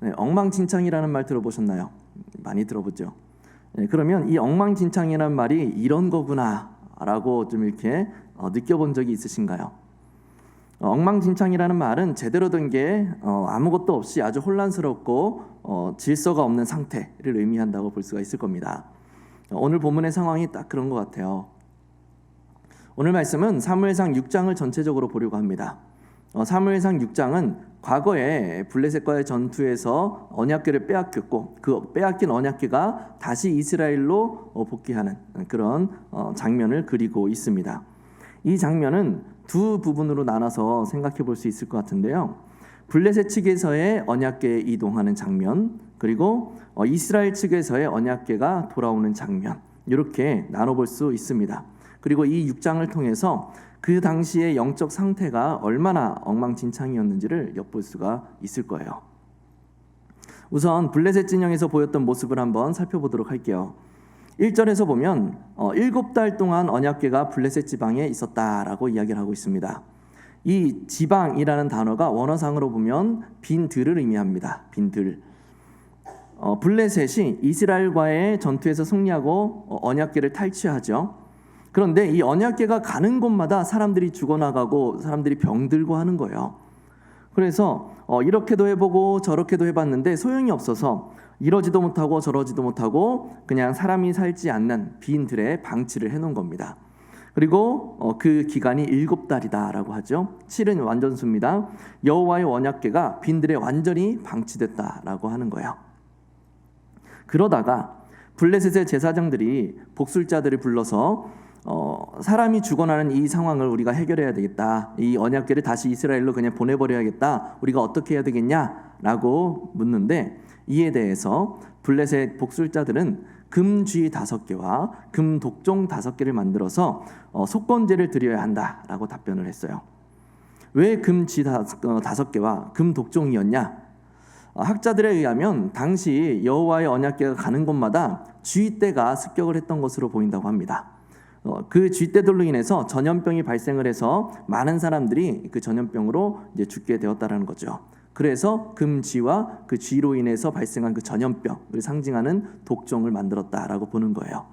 네, 엉망진창이라는 말 들어보셨나요? 많이 들어보죠. 네, 그러면 이 엉망진창이라는 말이 이런 거구나라고 좀 이렇게 느껴본 적이 있으신가요? 엉망진창이라는 말은 제대로 된 게 아무것도 없이 아주 혼란스럽고 질서가 없는 상태를 의미한다고 볼 수가 있을 겁니다. 오늘 본문의 상황이 딱 그런 것 같아요. 오늘 말씀은 사무엘상 6장을 전체적으로 보려고 합니다. 사무엘상 6장은 과거에 블레셋과의 전투에서 언약궤를 빼앗겼고 그 빼앗긴 언약궤가 다시 이스라엘로 복귀하는 그런 장면을 그리고 있습니다. 이 장면은 두 부분으로 나눠서 생각해 볼 수 있을 것 같은데요. 블레셋 측에서의 언약궤에 이동하는 장면, 그리고 이스라엘 측에서의 언약궤가 돌아오는 장면, 이렇게 나눠볼 수 있습니다. 그리고 이 6장을 통해서 그 당시의 영적 상태가 얼마나 엉망진창이었는지를 엿볼 수가 있을 거예요. 우선 블레셋 진영에서 보였던 모습을 한번 살펴보도록 할게요. 1절에서 보면 7달 동안 언약궤가 블레셋 지방에 있었다라고 이야기를 하고 있습니다. 이 지방이라는 단어가 원어상으로 보면 빈 들을 의미합니다. 빈 들. 블레셋이 이스라엘과의 전투에서 승리하고 언약궤를 탈취하죠. 그런데 이 언약궤가 가는 곳마다 사람들이 죽어나가고 사람들이 병들고 하는 거예요. 그래서 이렇게도 해보고 저렇게도 해봤는데 소용이 없어서 이러지도 못하고 저러지도 못하고 그냥 사람이 살지 않는 빈 들에 방치를 해놓은 겁니다. 그리고 그 기간이 7달이다라고 하죠. 7은 완전수입니다. 여호와의 언약궤가 빈 들에 완전히 방치됐다라고 하는 거예요. 그러다가 블레셋의 제사장들이 복술자들을 불러서 사람이 죽어나는 이 상황을 우리가 해결해야 되겠다. 이 언약궤를 다시 이스라엘로 그냥 보내버려야겠다. 우리가 어떻게 해야 되겠냐라고 묻는데 이에 대해서 블레셋 복술자들은 금쥐 5개와 금 독종 5개를 만들어서 속건제를 드려야 한다라고 답변을 했어요. 왜 금쥐 5개와 금 독종이었냐? 학자들에 의하면 당시 여호와의 언약궤가 가는 곳마다 쥐떼가 습격을 했던 것으로 보인다고 합니다. 그 쥐떼들로 인해서 전염병이 발생을 해서 많은 사람들이 그 전염병으로 이제 죽게 되었다라는 거죠. 그래서 금쥐와 그 쥐로 인해서 발생한 그 전염병을 상징하는 독종을 만들었다라고 보는 거예요.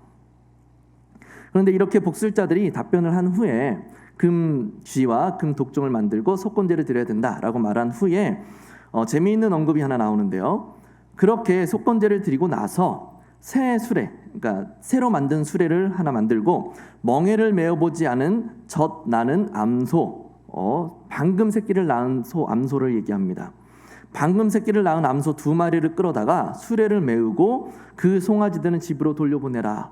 그런데 이렇게 복술자들이 답변을 한 후에 금쥐와 금독종을 만들고 속건제를 드려야 된다라고 말한 후에 재미있는 언급이 하나 나오는데요. 그렇게 속건제를 드리고 나서 새 수레, 그러니까 새로 만든 수레를 하나 만들고 멍에를 메어보지 않은 젖 나는 암소, 방금 새끼를 낳은 암소를 얘기합니다. 방금 새끼를 낳은 암소 2마리를 끌어다가 수레를 메우고 그 송아지들은 집으로 돌려보내라.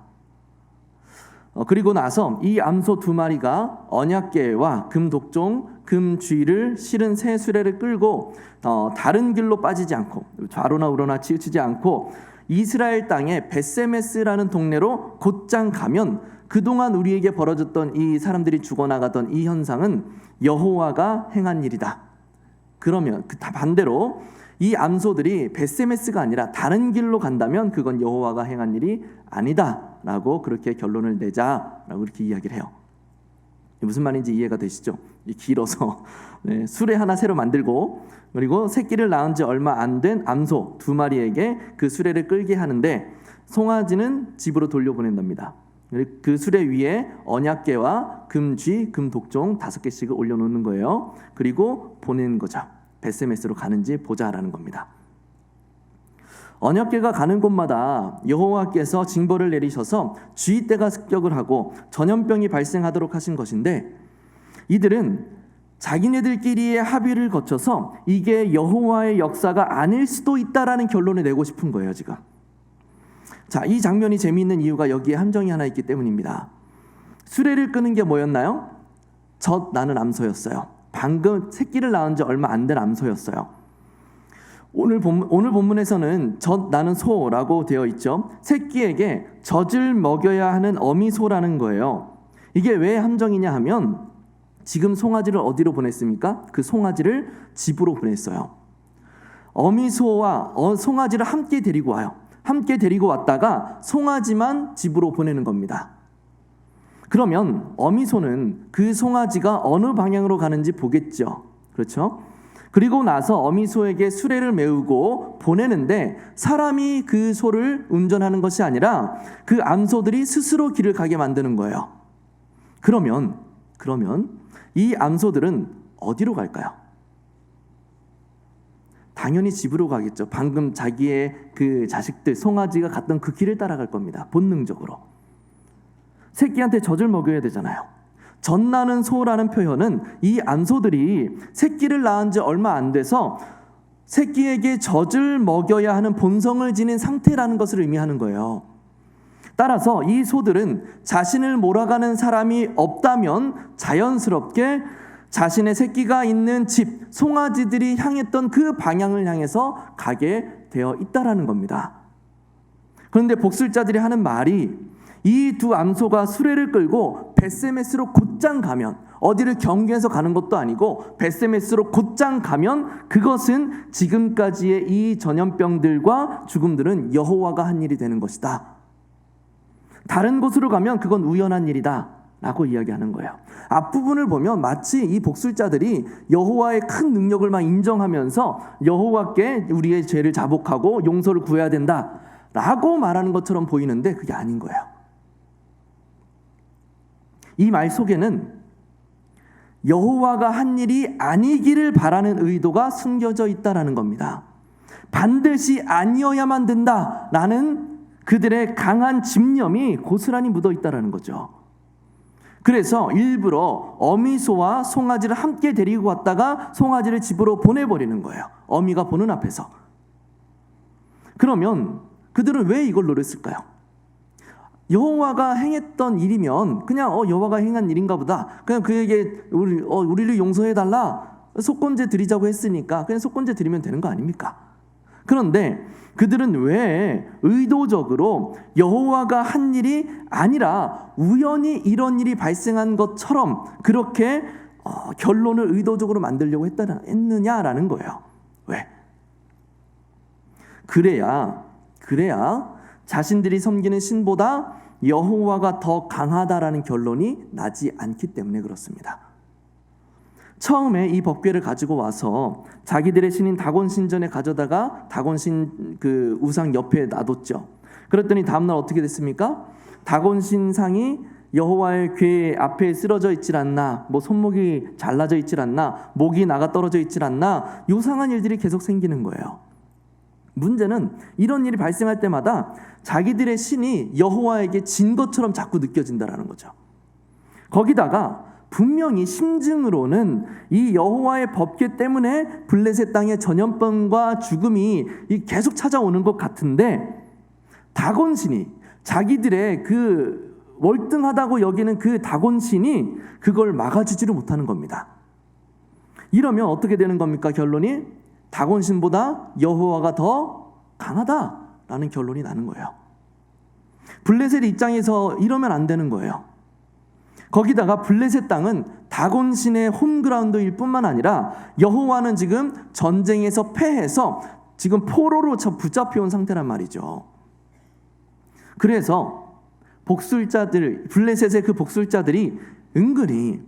그리고 나서 이 암소 2마리가 언약궤와 금독종, 금쥐를 실은 새 수레를 끌고 다른 길로 빠지지 않고 좌로나 우로나 치우치지 않고 이스라엘 땅의 벳세메스라는 동네로 곧장 가면 그동안 우리에게 벌어졌던 이 사람들이 죽어나가던 이 현상은 여호와가 행한 일이다. 그러면 반대로 이 암소들이 벳세메스가 아니라 다른 길로 간다면 그건 여호와가 행한 일이 아니다라고 그렇게 결론을 내자라고 이렇게 이야기를 해요. 무슨 말인지 이해가 되시죠? 길어서 수레 하나 새로 만들고 그리고 새끼를 낳은 지 얼마 안 된 암소 2마리에게 그 수레를 끌게 하는데 송아지는 집으로 돌려보낸답니다. 그 수레 위에 언약궤와 금쥐, 금독종 5개씩을 올려놓는 거예요. 그리고 보내는 거죠. 벳세메스로 가는지 보자라는 겁니다. 언약궤가 가는 곳마다 여호와께서 징벌을 내리셔서 쥐떼가 습격을 하고 전염병이 발생하도록 하신 것인데 이들은 자기네들끼리의 합의를 거쳐서 이게 여호와의 역사가 아닐 수도 있다라는 결론을 내고 싶은 거예요, 지금. 자, 이 장면이 재미있는 이유가 여기에 함정이 하나 있기 때문입니다. 수레를 끄는 게 뭐였나요? 젖 나는 암소였어요. 방금 새끼를 낳은 지 얼마 안 된 암소였어요. 오늘 본문에서는 젖 나는 소라고 되어 있죠. 새끼에게 젖을 먹여야 하는 어미소라는 거예요. 이게 왜 함정이냐 하면 지금 송아지를 어디로 보냈습니까? 그 송아지를 집으로 보냈어요. 어미소와 송아지를 함께 데리고 와요. 함께 데리고 왔다가 송아지만 집으로 보내는 겁니다. 그러면 어미소는 그 송아지가 어느 방향으로 가는지 보겠죠. 그렇죠? 그리고 나서 어미 소에게 수레를 메우고 보내는데 사람이 그 소를 운전하는 것이 아니라 그 암소들이 스스로 길을 가게 만드는 거예요. 그러면 이 암소들은 어디로 갈까요? 당연히 집으로 가겠죠. 방금 자기의 그 자식들 송아지가 갔던 그 길을 따라갈 겁니다. 본능적으로. 새끼한테 젖을 먹여야 되잖아요. 젖나는 소라는 표현은 이 암소들이 새끼를 낳은 지 얼마 안 돼서 새끼에게 젖을 먹여야 하는 본성을 지닌 상태라는 것을 의미하는 거예요. 따라서 이 소들은 자신을 몰아가는 사람이 없다면 자연스럽게 자신의 새끼가 있는 집, 송아지들이 향했던 그 방향을 향해서 가게 되어 있다라는 겁니다. 그런데 복술자들이 하는 말이 이 두 암소가 수레를 끌고 벳세메스로 곧장 가면, 어디를 경계해서 가는 것도 아니고 벳세메스로 곧장 가면 그것은 지금까지의 이 전염병들과 죽음들은 여호와가 한 일이 되는 것이다. 다른 곳으로 가면 그건 우연한 일이다 라고 이야기하는 거예요. 앞부분을 보면 마치 이 복술자들이 여호와의 큰 능력을 막 인정하면서 여호와께 우리의 죄를 자복하고 용서를 구해야 된다 라고 말하는 것처럼 보이는데 그게 아닌 거예요. 이 말 속에는 여호와가 한 일이 아니기를 바라는 의도가 숨겨져 있다라는 겁니다. 반드시 아니어야만 된다라는 그들의 강한 집념이 고스란히 묻어 있다라는 거죠. 그래서 일부러 어미소와 송아지를 함께 데리고 왔다가 송아지를 집으로 보내버리는 거예요. 어미가 보는 앞에서. 그러면 그들은 왜 이걸 노렸을까요? 여호와가 행했던 일이면 그냥 여호와가 행한 일인가 보다. 그냥 그에게 우리를 용서해달라. 속건제 드리자고 했으니까 그냥 속건제 드리면 되는 거 아닙니까? 그런데 그들은 왜 의도적으로 여호와가 한 일이 아니라 우연히 이런 일이 발생한 것처럼 그렇게 결론을 의도적으로 만들려고 했느냐라는 거예요. 왜? 그래야 자신들이 섬기는 신보다 여호와가 더 강하다라는 결론이 나지 않기 때문에 그렇습니다. 처음에 이 법궤를 가지고 와서 자기들의 신인 다곤 신전에 가져다가 다곤 신 그 우상 옆에 놔뒀죠. 그랬더니 다음날 어떻게 됐습니까? 다곤 신상이 여호와의 궤 앞에 쓰러져 있질 않나, 뭐 손목이 잘라져 있질 않나, 목이 나가 떨어져 있질 않나, 요상한 일들이 계속 생기는 거예요. 문제는 이런 일이 발생할 때마다 자기들의 신이 여호와에게 진 것처럼 자꾸 느껴진다라는 거죠. 거기다가 분명히 심증으로는 이 여호와의 법궤 때문에 블레셋 땅의 전염병과 죽음이 계속 찾아오는 것 같은데 다곤 신이 자기들의 그 월등하다고 여기는 그 다곤 신이 그걸 막아주지를 못하는 겁니다. 이러면 어떻게 되는 겁니까? 결론이 다곤 신보다 여호와가 더 강하다라는 결론이 나는 거예요. 블레셋 입장에서 이러면 안 되는 거예요. 거기다가 블레셋 땅은 다곤 신의 홈그라운드일 뿐만 아니라 여호와는 지금 전쟁에서 패해서 지금 포로로 붙잡혀온 상태란 말이죠. 그래서 블레셋의 그 복술자들이 은근히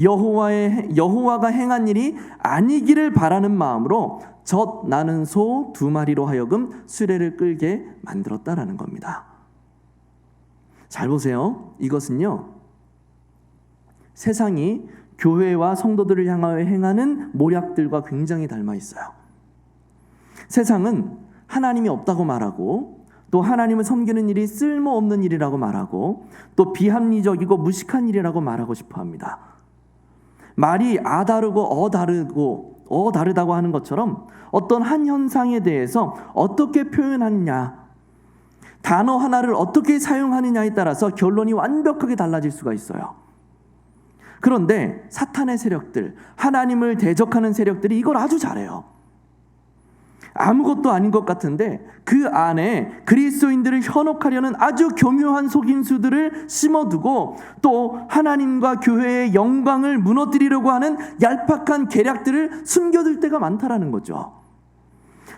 여호와가 행한 일이 아니기를 바라는 마음으로 젖 나는 소 2마리로 하여금 수레를 끌게 만들었다라는 겁니다. 잘 보세요. 이것은요, 세상이 교회와 성도들을 향하여 행하는 모략들과 굉장히 닮아 있어요. 세상은 하나님이 없다고 말하고 또 하나님을 섬기는 일이 쓸모없는 일이라고 말하고 또 비합리적이고 무식한 일이라고 말하고 싶어 합니다. 말이 다르고 다르다고 하는 것처럼 어떤 한 현상에 대해서 어떻게 표현하느냐, 단어 하나를 어떻게 사용하느냐에 따라서 결론이 완벽하게 달라질 수가 있어요. 그런데 사탄의 세력들, 하나님을 대적하는 세력들이 이걸 아주 잘해요. 아무것도 아닌 것 같은데 그 안에 그리스도인들을 현혹하려는 아주 교묘한 속임수들을 심어두고 또 하나님과 교회의 영광을 무너뜨리려고 하는 얄팍한 계략들을 숨겨둘 때가 많다라는 거죠.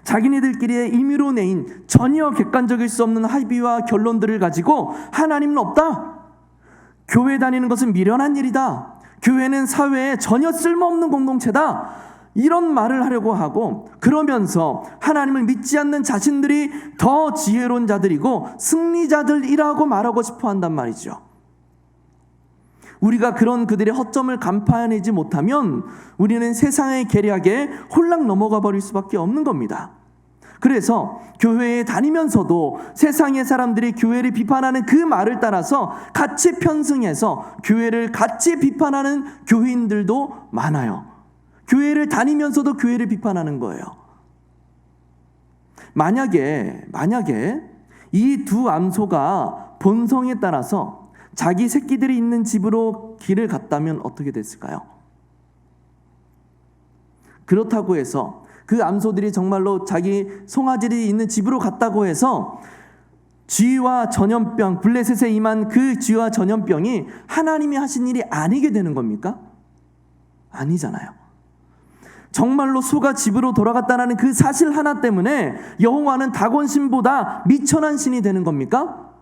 자기네들끼리의 임의로 내인 전혀 객관적일 수 없는 합의와 결론들을 가지고 하나님은 없다, 교회 다니는 것은 미련한 일이다, 교회는 사회에 전혀 쓸모없는 공동체다, 이런 말을 하려고 하고, 그러면서 하나님을 믿지 않는 자신들이 더 지혜로운 자들이고 승리자들이라고 말하고 싶어 한단 말이죠. 우리가 그런 그들의 허점을 간파해내지 못하면 우리는 세상의 계략에 홀랑 넘어가 버릴 수밖에 없는 겁니다. 그래서 교회에 다니면서도 세상의 사람들이 교회를 비판하는 그 말을 따라서 같이 편승해서 교회를 같이 비판하는 교인들도 많아요. 교회를 다니면서도 교회를 비판하는 거예요. 만약에 이 두 암소가 본성에 따라서 자기 새끼들이 있는 집으로 길을 갔다면 어떻게 됐을까요? 그렇다고 해서 그 암소들이 정말로 자기 송아지들이 있는 집으로 갔다고 해서 쥐와 전염병, 블레셋에 임한 그 쥐와 전염병이 하나님이 하신 일이 아니게 되는 겁니까? 아니잖아요. 정말로 소가 집으로 돌아갔다는 그 사실 하나 때문에 여호와는 다곤 신보다 미천한 신이 되는 겁니까?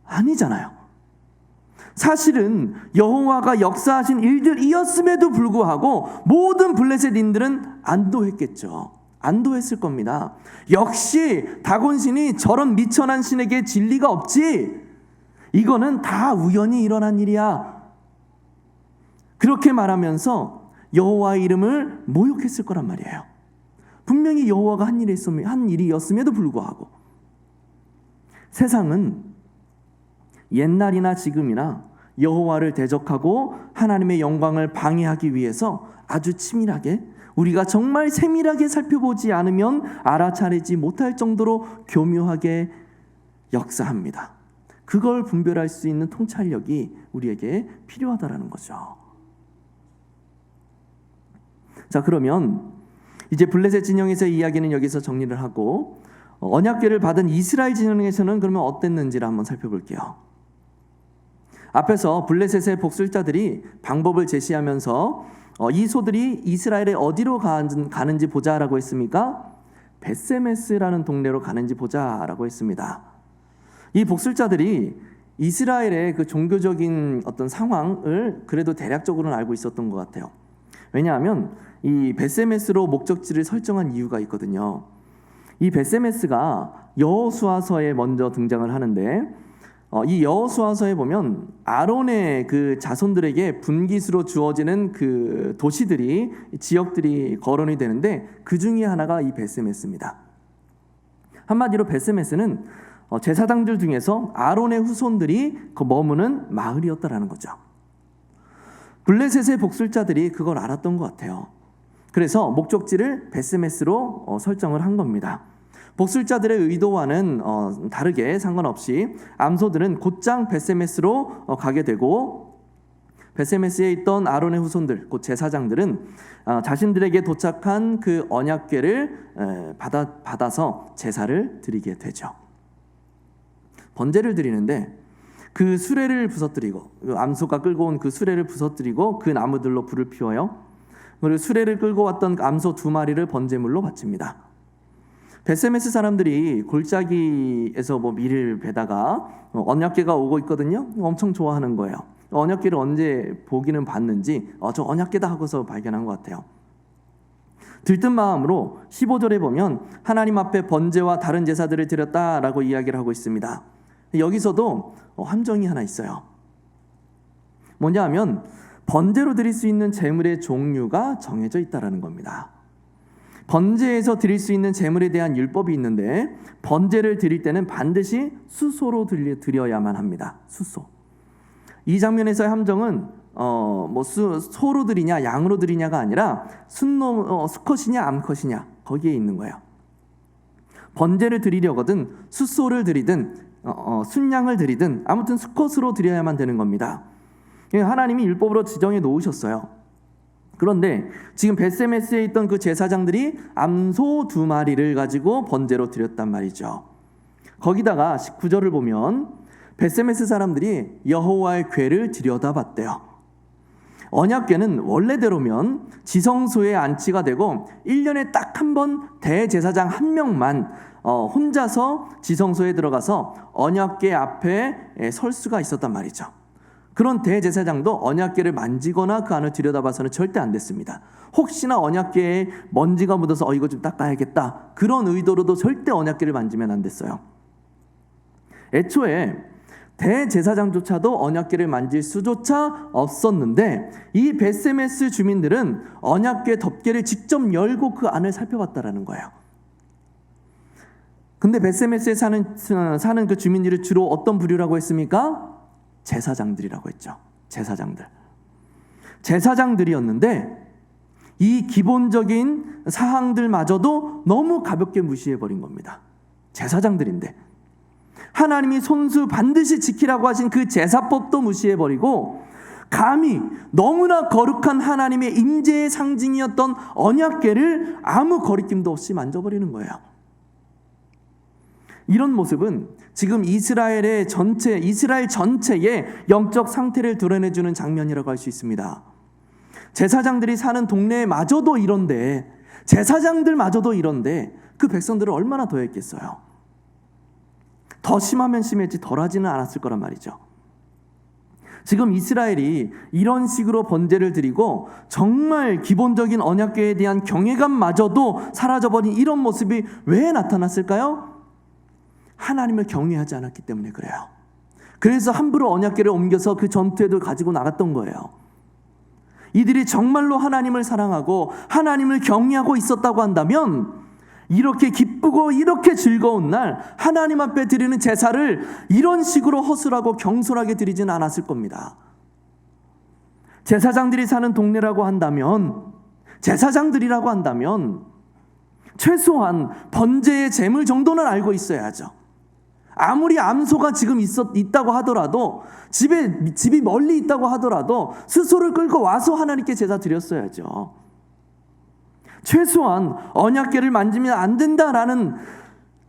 아니잖아요. 사실은 여호와가 역사하신 일들이었음에도 불구하고 모든 블레셋인들은 안도했겠죠. 안도했을 겁니다. 역시 다곤신이 저런 미천한 신에게 진리가 없지, 이거는 다 우연히 일어난 일이야, 그렇게 말하면서 여호와의 이름을 모욕했을 거란 말이에요. 분명히 여호와가 한 일이었음에도 불구하고. 세상은 옛날이나 지금이나 여호와를 대적하고 하나님의 영광을 방해하기 위해서 아주 치밀하게, 우리가 정말 세밀하게 살펴보지 않으면 알아차리지 못할 정도로 교묘하게 역사합니다. 그걸 분별할 수 있는 통찰력이 우리에게 필요하다라는 거죠. 자, 그러면 이제 블레셋 진영에서의 이야기는 여기서 정리를 하고 언약궤를 받은 이스라엘 진영에서는 그러면 어땠는지를 한번 살펴볼게요. 앞에서 블레셋의 복술자들이 방법을 제시하면서 이 소들이 이스라엘에 어디로 가는지 보자라고 했습니까? 벳세메스라는 동네로 가는지 보자라고 했습니다. 이 복술자들이 이스라엘의 그 종교적인 어떤 상황을 그래도 대략적으로는 알고 있었던 것 같아요. 왜냐하면 이 벳세메스로 목적지를 설정한 이유가 있거든요. 이 벳세메스가 여호수아서에 먼저 등장을 하는데, 이 여호수아서에 보면 아론의 그 자손들에게 분깃으로 주어지는 그 도시들이, 지역들이 거론이 되는데 그 중에 하나가 이 벳세메스입니다. 한마디로 벳세메스는 제사장들 중에서 아론의 후손들이 머무는 마을이었다라는 거죠. 블레셋의 복술자들이 그걸 알았던 것 같아요. 그래서 목적지를 벳세메스로 설정을 한 겁니다. 복술자들의 의도와는 다르게 상관없이 암소들은 곧장 벳세메스로 가게 되고, 벳세메스에 있던 아론의 후손들, 곧 제사장들은 자신들에게 도착한 그 언약궤를 받아서 제사를 드리게 되죠. 번제를 드리는데 그 수레를 부서뜨리고, 암소가 끌고 온 그 수레를 부서뜨리고 그 나무들로 불을 피워요. 그리고 수레를 끌고 왔던 암소 2마리를 번제물로 바칩니다. 벳세메스 사람들이 골짜기에서 밀을 베다가 언약궤가 오고 있거든요. 엄청 좋아하는 거예요. 언약궤를 언제 보기는 봤는지 저 언약궤다 하고서 발견한 것 같아요. 들뜬 마음으로 15절에 보면 하나님 앞에 번제와 다른 제사들을 드렸다라고 이야기를 하고 있습니다. 여기서도 함정이 하나 있어요. 뭐냐 하면 번제로 드릴 수 있는 제물의 종류가 정해져 있다라는 겁니다. 번제에서 드릴 수 있는 제물에 대한 율법이 있는데 번제를 드릴 때는 반드시 수소로 드려야만 합니다. 수소. 이 장면에서의 함정은 소로 드리냐 양으로 드리냐가 아니라 수컷이냐 암컷이냐 거기에 있는 거예요. 번제를 드리려거든 수소를 드리든 순양을 드리든 아무튼 수컷으로 드려야만 되는 겁니다. 하나님이 율법으로 지정해 놓으셨어요. 그런데 지금 벳세메스에 있던 그 제사장들이 암소 2마리를 가지고 번제로 드렸단 말이죠. 거기다가 19절을 보면 벳세메스 사람들이 여호와의 궤를 들여다봤대요. 언약궤는 원래대로면 지성소에 안치가 되고 1년에 딱 한 번 대제사장 한 명만 혼자서 지성소에 들어가서 언약궤 앞에 설 수가 있었단 말이죠. 그런 대제사장도 언약궤를 만지거나 그 안을 들여다봐서는 절대 안 됐습니다. 혹시나 언약궤에 먼지가 묻어서 이거 좀 닦아야겠다, 그런 의도로도 절대 언약궤를 만지면 안 됐어요. 애초에 대제사장조차도 언약궤를 만질 수조차 없었는데 이 벳세메스 주민들은 언약궤 덮개를 직접 열고 그 안을 살펴봤다라는 거예요. 근데 벳세메스에 사는 그 주민들이 주로 어떤 부류라고 했습니까? 제사장들이라고 했죠. 제사장들이었는데 이 기본적인 사항들마저도 너무 가볍게 무시해버린 겁니다. 제사장들인데 하나님이 손수 반드시 지키라고 하신 그 제사법도 무시해버리고 감히 너무나 거룩한 하나님의 임재의 상징이었던 언약궤를 아무 거리낌도 없이 만져버리는 거예요. 이런 모습은 지금 이스라엘 전체의 영적 상태를 드러내주는 장면이라고 할 수 있습니다. 제사장들이 사는 동네마저도 이런데, 제사장들마저도 이런데 그 백성들은 얼마나 더 했겠어요. 더 심하면 심했지 덜하지는 않았을 거란 말이죠. 지금 이스라엘이 이런 식으로 번제를 드리고 정말 기본적인 언약궤에 대한 경외감마저도 사라져버린 이런 모습이 왜 나타났을까요? 하나님을 경외하지 않았기 때문에 그래요. 그래서 함부로 언약궤를 옮겨서 그 전투에도 가지고 나갔던 거예요. 이들이 정말로 하나님을 사랑하고 하나님을 경외하고 있었다고 한다면 이렇게 기쁘고 이렇게 즐거운 날 하나님 앞에 드리는 제사를 이런 식으로 허술하고 경솔하게 드리진 않았을 겁니다. 제사장들이 사는 동네라고 한다면, 제사장들이라고 한다면 최소한 번제의 제물 정도는 알고 있어야죠. 아무리 암소가 지금 있다고 하더라도, 집이 멀리 있다고 하더라도 스소를 끌고 와서 하나님께 제사 드렸어야죠. 최소한 언약궤를 만지면 안 된다라는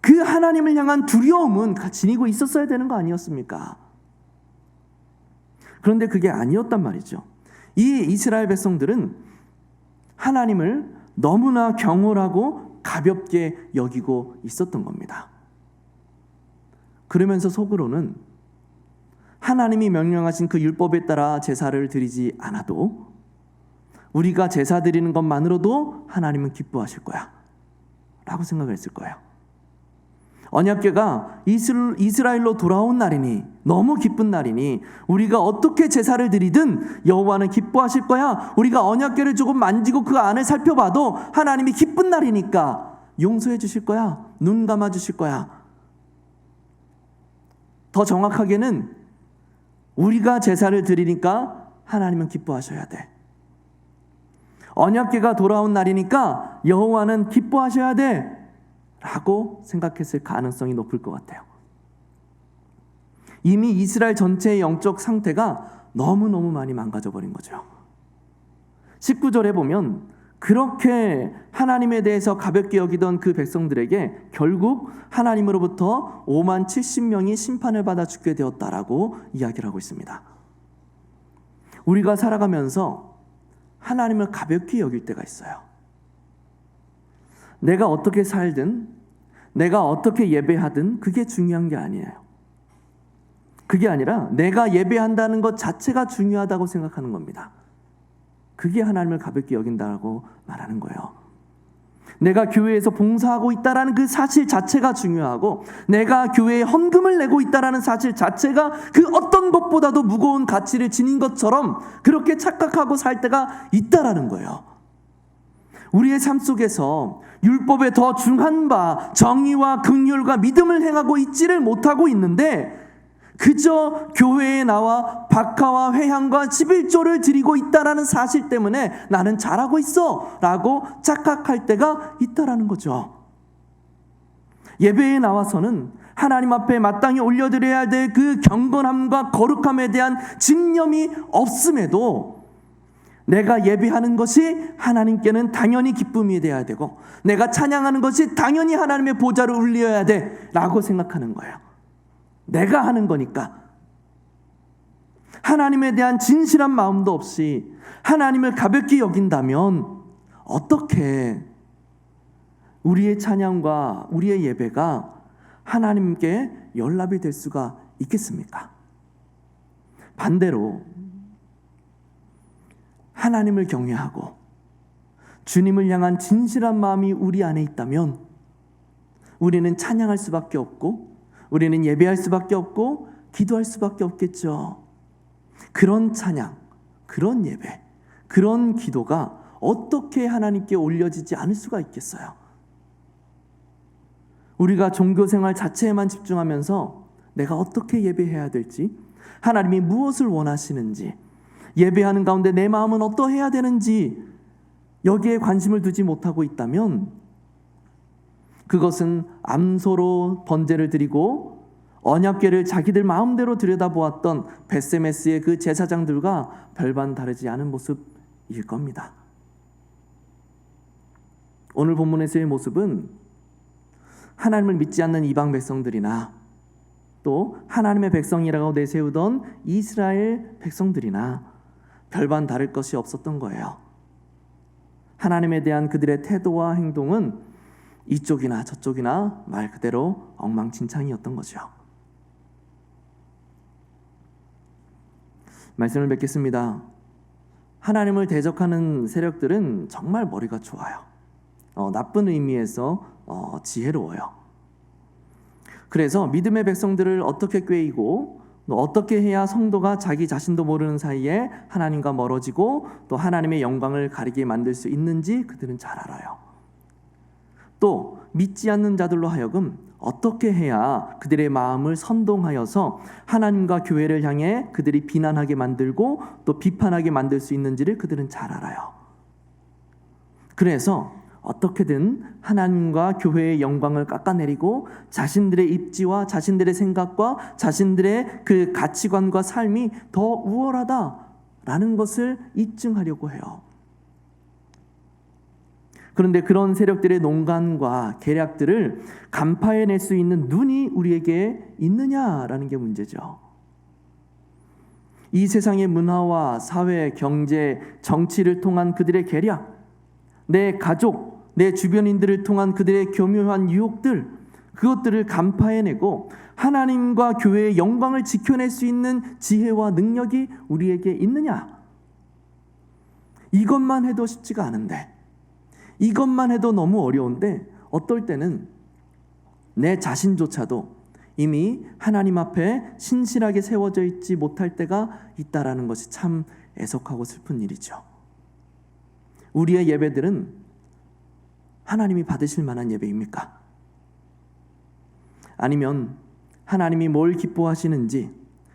그 하나님을 향한 두려움은 지니고 있었어야 되는 거 아니었습니까? 그런데 그게 아니었단 말이죠. 이 이스라엘 백성들은 하나님을 너무나 경홀하고 가볍게 여기고 있었던 겁니다. 그러면서 속으로는 하나님이 명령하신 그 율법에 따라 제사를 드리지 않아도 우리가 제사 드리는 것만으로도 하나님은 기뻐하실 거야 라고 생각을 했을 거예요. 언약궤가 이스라엘로 돌아온 날이니, 너무 기쁜 날이니 우리가 어떻게 제사를 드리든 여호와는 기뻐하실 거야. 우리가 언약궤를 조금 만지고 그 안을 살펴봐도 하나님이 기쁜 날이니까 용서해 주실 거야. 눈 감아 주실 거야. 더 정확하게는 우리가 제사를 드리니까 하나님은 기뻐하셔야 돼. 언약궤가 돌아온 날이니까 여호와는 기뻐하셔야 돼 라고 생각했을 가능성이 높을 것 같아요. 이미 이스라엘 전체의 영적 상태가 너무너무 많이 망가져버린 거죠. 19절에 보면 그렇게 하나님에 대해서 가볍게 여기던 그 백성들에게 결국 하나님으로부터 5만 70명이 심판을 받아 죽게 되었다라고 이야기를 하고 있습니다. 우리가 살아가면서 하나님을 가볍게 여길 때가 있어요. 내가 어떻게 살든, 내가 어떻게 예배하든 그게 중요한 게 아니에요. 그게 아니라 내가 예배한다는 것 자체가 중요하다고 생각하는 겁니다. 그게 하나님을 가볍게 여긴다고 말하는 거예요. 내가 교회에서 봉사하고 있다라는 그 사실 자체가 중요하고, 내가 교회에 헌금을 내고 있다라는 사실 자체가 그 어떤 것보다도 무거운 가치를 지닌 것처럼 그렇게 착각하고 살 때가 있다라는 거예요. 우리의 삶 속에서 율법에 더 중한 바 정의와 긍휼과 믿음을 행하고 있지를 못하고 있는데 그저 교회에 나와 박하와 회향과 11조를 드리고 있다라는 사실 때문에 나는 잘하고 있어 라고 착각할 때가 있다라는 거죠. 예배에 나와서는 하나님 앞에 마땅히 올려드려야 될 그 경건함과 거룩함에 대한 집념이 없음에도 내가 예배하는 것이 하나님께는 당연히 기쁨이 되어야 되고 내가 찬양하는 것이 당연히 하나님의 보좌를 울려야 돼 라고 생각하는 거예요. 내가 하는 거니까. 하나님에 대한 진실한 마음도 없이 하나님을 가볍게 여긴다면 어떻게 우리의 찬양과 우리의 예배가 하나님께 연락이 될 수가 있겠습니까? 반대로 하나님을 경외하고 주님을 향한 진실한 마음이 우리 안에 있다면 우리는 찬양할 수밖에 없고 우리는 예배할 수밖에 없고 기도할 수밖에 없겠죠. 그런 찬양, 그런 예배, 그런 기도가 어떻게 하나님께 올려지지 않을 수가 있겠어요? 우리가 종교생활 자체에만 집중하면서 내가 어떻게 예배해야 될지, 하나님이 무엇을 원하시는지, 예배하는 가운데 내 마음은 어떠해야 되는지 여기에 관심을 두지 못하고 있다면 그것은 암소로 번제를 드리고 언약궤를 자기들 마음대로 들여다보았던 벳세메스의 그 제사장들과 별반 다르지 않은 모습일 겁니다. 오늘 본문에서의 모습은 하나님을 믿지 않는 이방 백성들이나 또 하나님의 백성이라고 내세우던 이스라엘 백성들이나 별반 다를 것이 없었던 거예요. 하나님에 대한 그들의 태도와 행동은 이쪽이나 저쪽이나 말 그대로 엉망진창이었던 거죠. 말씀을 맺겠습니다. 하나님을 대적하는 세력들은 정말 머리가 좋아요. 나쁜 의미에서 지혜로워요. 그래서 믿음의 백성들을 어떻게 꾀이고 또 어떻게 해야 성도가 자기 자신도 모르는 사이에 하나님과 멀어지고 또 하나님의 영광을 가리게 만들 수 있는지 그들은 잘 알아요. 또 믿지 않는 자들로 하여금 어떻게 해야 그들의 마음을 선동하여서 하나님과 교회를 향해 그들이 비난하게 만들고 또 비판하게 만들 수 있는지를 그들은 잘 알아요. 그래서 어떻게든 하나님과 교회의 영광을 깎아내리고 자신들의 입지와 자신들의 생각과 자신들의 그 가치관과 삶이 더 우월하다라는 것을 입증하려고 해요. 그런데 그런 세력들의 농간과 계략들을 간파해낼 수 있는 눈이 우리에게 있느냐라는 게 문제죠. 이 세상의 문화와 사회, 경제, 정치를 통한 그들의 계략, 내 가족, 내 주변인들을 통한 그들의 교묘한 유혹들, 그것들을 간파해내고 하나님과 교회의 영광을 지켜낼 수 있는 지혜와 능력이 우리에게 있느냐? 이것만 해도 쉽지가 않은데, 이것만 해도 너무 어려운데 어떨 때는 내 자신조차도 이미 하나님 앞에 신실하게 세워져 있지 못할 때가 있다라는 것이 참 애석하고 슬픈 일이죠. 우리의 예배들은 하나님이 받으실 만한 예배입니까? 아니면 하나님이 뭘 기뻐하시는지,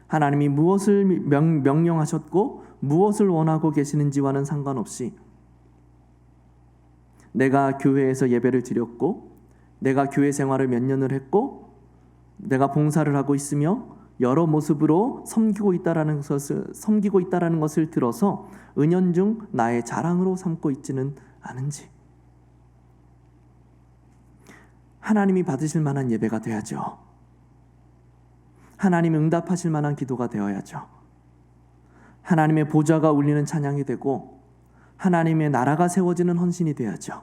하나님이 무엇을 명령하셨고 무엇을 원하고 계시는지와는 상관없이 내가 교회에서 예배를 드렸고 내가 교회 생활을 몇 년을 했고 내가 봉사를 하고 있으며 여러 모습으로 섬기고 있다라는 것을 들어서 은연중 나의 자랑으로 삼고 있지는 않은지, 하나님이 받으실 만한 예배가 되어야죠. 하나님 응답하실 만한 기도가 되어야죠. 하나님의 보좌가 울리는 찬양이 되고 하나님의 나라가 세워지는 헌신이 되어야죠.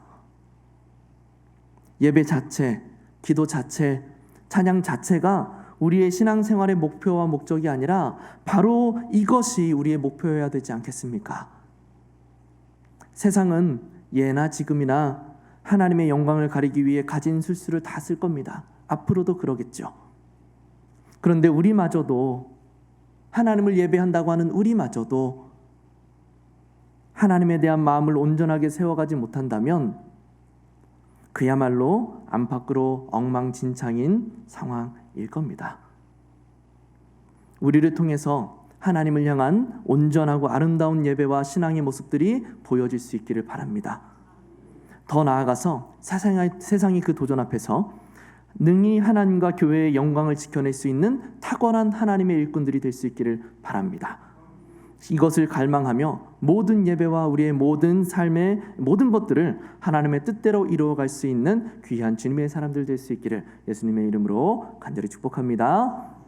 예배 자체, 기도 자체, 찬양 자체가 우리의 신앙생활의 목표와 목적이 아니라 바로 이것이 우리의 목표여야 되지 않겠습니까? 세상은 예나 지금이나 하나님의 영광을 가리기 위해 가진 술수를 다 쓸 겁니다. 앞으로도 그러겠죠. 그런데 우리마저도, 하나님을 예배한다고 하는 우리마저도 하나님에 대한 마음을 온전하게 세워가지 못한다면 그야말로 안팎으로 엉망진창인 상황일 겁니다. 우리를 통해서 하나님을 향한 온전하고 아름다운 예배와 신앙의 모습들이 보여질 수 있기를 바랍니다. 더 나아가서 세상이 그 도전 앞에서 능히 하나님과 교회의 영광을 지켜낼 수 있는 탁월한 하나님의 일꾼들이 될 수 있기를 바랍니다. 이것을 갈망하며 모든 예배와 우리의 모든 삶의 모든 것들을 하나님의 뜻대로 이루어갈 수 있는 귀한 주님의 사람들 될 수 있기를 예수님의 이름으로 간절히 축복합니다.